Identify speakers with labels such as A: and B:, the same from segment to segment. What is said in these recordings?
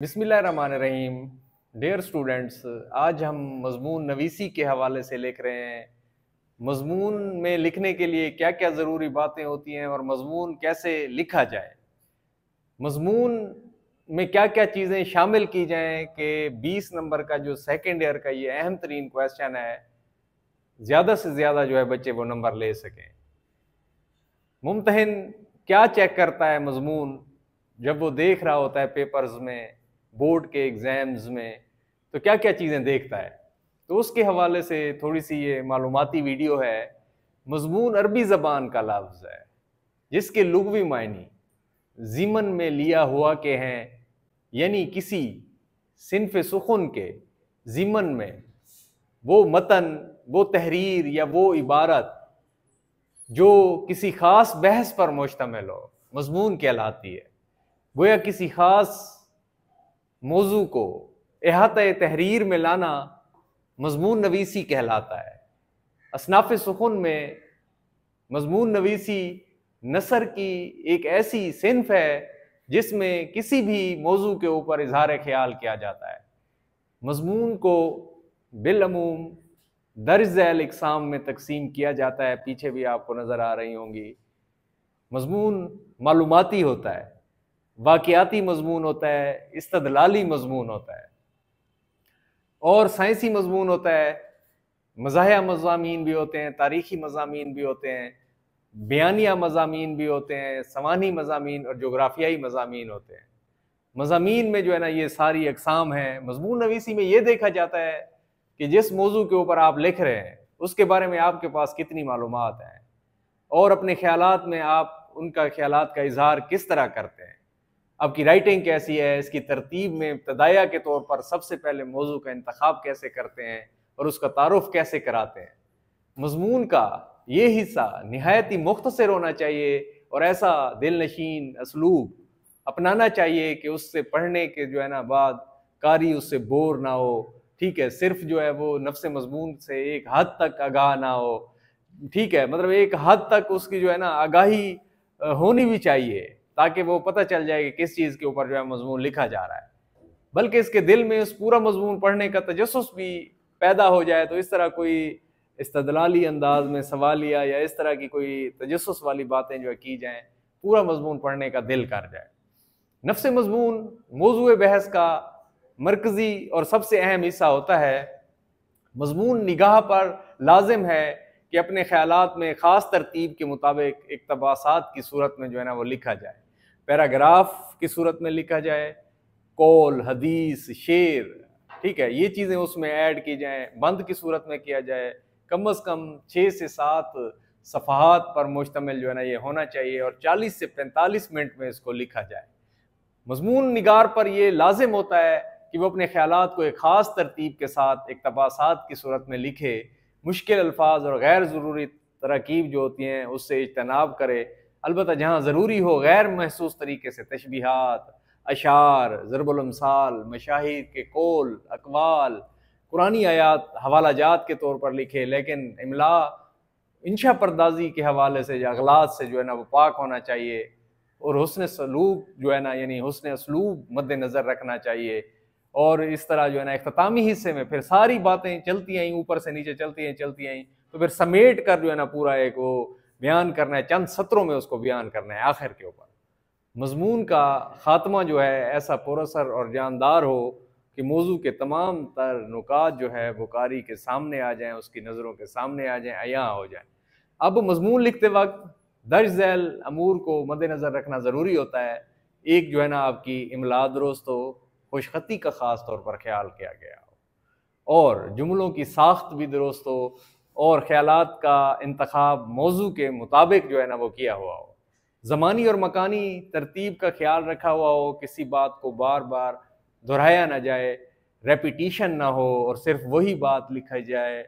A: बिस्मिल्लाहिर्रहमानिर्रहीम। Dear students, आज हम मज़मून नवीसी के हवाले से लिख रहे हैं। मज़मून में लिखने के लिए क्या क्या ज़रूरी बातें होती हैं और मज़मून कैसे लिखा जाए, मज़मून में क्या क्या चीज़ें शामिल की जाएं कि 20 नंबर का जो सेकेंड ईयर का ये अहम तरीन क्वेश्चन है, ज़्यादा से ज़्यादा जो है बच्चे वो नंबर ले सकें। मुम्तहिन क्या चेक करता है मज़मून जब वो देख रहा होता है पेपर्स में, बोर्ड के एग्ज़ाम्स में, तो क्या क्या चीज़ें देखता है। तो उसके हवाले से थोड़ी सी ये मालूमाती वीडियो है। मज़मून अरबी ज़बान का लफ्ज़ है जिसके लुग़वी मायनी ज़िमन में लिया हुआ के हैं, यानी किसी सिन्फ़ सुख़ुन के ज़िमन में वो मतन, वो तहरीर या वो इबारत जो किसी ख़ास बहस पर मुश्तमिल हो, मज़मून कहलाती है। गोया किसी ख़ास मौजू को अहाते तहरीर में लाना मज़मून नवीसी कहलाता है। असनाफ़ सुख़ुन में मज़मून नवीसी नसर की एक ऐसी सिन्फ़ है जिसमें किसी भी मौजू के ऊपर इज़हार ख़याल किया जाता है। मज़मून को बिलअमूम दर्ज झैल इक़साम में तकसीम किया जाता है, पीछे भी आपको नज़र आ रही होंगी। मज़मून मालूमाती होता है, वाक़ियाती मज़मून होता है, इस्तदलाली मज़मून होता है और साइंसी मज़मून होता है। मज़ाहिया मज़ामीन भी होते हैं, तारीख़ी मज़ामीन भी होते हैं, बयानिया मज़ामीन भी होते हैं, सवानी मज़ामीन और जोग्राफ़ियाई मज़ामीन होते हैं। मज़ामीन में जो है ना ये सारी अक़साम हैं। मज़मून नवीसी में ये देखा जाता है कि जिस मौजू के ऊपर आप लिख रहे हैं उसके बारे में आपके पास कितनी मालूमात हैं और अपने ख़यालात में आप उनका ख़यालात का इज़हार किस तरह करते हैं, आपकी राइटिंग कैसी है, इसकी तरतीब में इब्तदाया के तौर पर सबसे पहले मौजू का इंतखाब कैसे करते हैं और उसका तारुफ कैसे कराते हैं। मज़मून का ये हिस्सा निहायत ही मुख्तसर होना चाहिए और ऐसा दिलनशीन असलूब अपनाना चाहिए कि उससे पढ़ने के जो है ना बाद कारी उससे बोर ना हो। ठीक है, सिर्फ जो है वो नफ्स मज़मून से एक हद तक आगाह ना हो। ठीक है, मतलब एक हद तक उसकी जो है ना आगाही होनी भी चाहिए ताकि वो पता चल जाए कि किस चीज़ के ऊपर जो है मज़मून लिखा जा रहा है, बल्कि इसके दिल में उस पूरा मज़मून पढ़ने का तजस्सुस भी पैदा हो जाए। तो इस तरह कोई इस्तदलाली अंदाज में सवालिया या इस तरह की कोई तजस्सुस वाली बातें जो है की जाएँ, पूरा मज़मून पढ़ने का दिल कर जाए। नफ्स मज़मून मौज़ूए बहस का मरकज़ी और सबसे अहम हिस्सा होता है। मज़मून निगाह पर लाजिम है कि अपने ख़यालात में ख़ास तरतीब के मुताबिक इक़्तिबासात की सूरत में जो है ना वो लिखा जाए। पैराग्राफ की सूरत में लिखा जाए, कौल, हदीस, शेर, ठीक है, ये चीज़ें उसमें ऐड की जाएँ। बंद की सूरत में किया जाए, कम अज़ कम 6 से 7 सफ़हात पर मुश्तमिल जो है ना ये होना चाहिए और 40 से 45 मिनट में इसको लिखा जाए। मज़मून निगार पर यह लाजिम होता है कि वो अपने ख़यालात को एक ख़ास तरतीब के साथ इक़्तिबासात की सूरत में लिखे, मुश्किल अल्फाज और गैर ज़रूरी तरकीब जो होती हैं उससे इज्तनाब करे। अलबत्ता जहाँ ज़रूरी हो गैर महसूस तरीके से तशबीहात, अशार, ज़रबुल अमसाल, मशाहिर के कौल, अक़वाल, कुरानी आयात हवालाजात के तौर पर लिखे, लेकिन इमला इंशा परदाजी के हवाले से या अगलात से जो है ना वो पाक होना चाहिए और हुस्न सलूक जो है ना यानी हुस्न असलूब मद्देनज़र रखना चाहिए। और इस तरह जो है ना इख्तितामी हिस्से में फिर सारी बातें चलती आईं, ऊपर से नीचे चलती आईं, तो फिर समेट कर जो है ना पूरा एक वो बयान करना है, चंद सत्रों में उसको बयान करना है आखिर के ऊपर। मज़मून का ख़ात्मा जो है ऐसा पुरअसर और जानदार हो कि मौजू के तमाम तर नुकात जो है वो कारी के सामने आ जाएँ, उसकी नज़रों के सामने आ जाएँ, अयां हो जाएँ। अब मज़मून लिखते वक्त दर्ज झैल अमूर को मद्देनज़र रखना ज़रूरी होता है। एक जो है ना आपकी इमला दुरुस्त हो, खुशख़ती का ख़ास तौर पर ख्याल किया गया हो और जुमलों की साख्त भी दुरुस्त हो और ख़यालात का इंतखाब मौजू के मुताबिक जो है ना वो किया हुआ हो। ज़मानी और मकानी तरतीब का ख्याल रखा हुआ हो, किसी बात को बार बार दोहराया ना जाए, रेपिटिशन ना हो और सिर्फ वही बात लिखा जाए,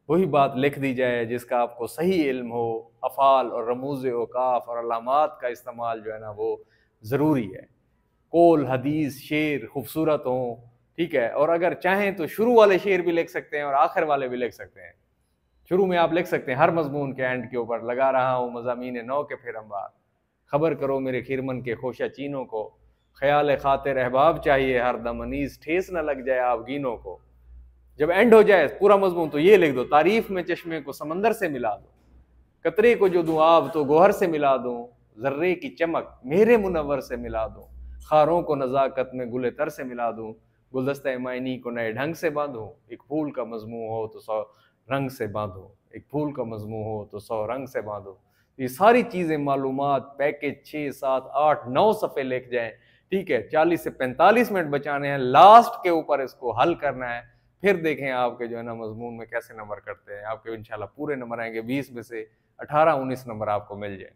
A: वही बात लिख दी जाए जिसका आपको सही इल्म हो। अफ़ाल और रमूज़ औक़ाफ़ और अलामात का इस्तेमाल जो है ना वो ज़रूरी है। कौल, हदीस, शेर खूबसूरत हों, ठीक है, और अगर चाहें तो शुरू वाले शेर भी लिख सकते हैं और आखिर वाले भी लिख सकते हैं। शुरू में आप लिख सकते हैं हर मज़मून के एंड के ऊपर, लगा रहा हूँ मज़ामीन नौ के फिर अंबार, खबर करो मेरे खिरमन के खोशा चीनों को, ख्याल खातिर अहबाब चाहिए हरदम, अनीस ठेस न लग जाए आबगीनों को। जब एंड हो जाए पूरा मजमून तो ये लिख दो, तारीफ में चश्मे को समंदर से मिला दो, कतरे को जो दूं आब तो गोहर से मिला दूं, जर्रे की चमक मेरे मुनव्वर से मिला दूं, खारों को नजाकत में गुले तर से मिला दूं, गुलदस्ता मायनी को नए ढंग से बांधूं, एक फूल का मजमू हो तो 100 रंग से बांधूं, एक फूल का मजमू हो तो 100 रंग से बांधूं। ये सारी चीजें मालूमात पैकेज 6, 7, 8, 9 सफ़े लिख जाएं, ठीक है। 40 से 45 मिनट बचाने हैं, लास्ट के ऊपर इसको हल करना है। फिर देखें आपके जो है ना मजमून में कैसे नंबर करते हैं। आपके इंशाल्लाह पूरे नंबर आएंगे, 20 में से 18-19 नंबर आपको मिल जाए।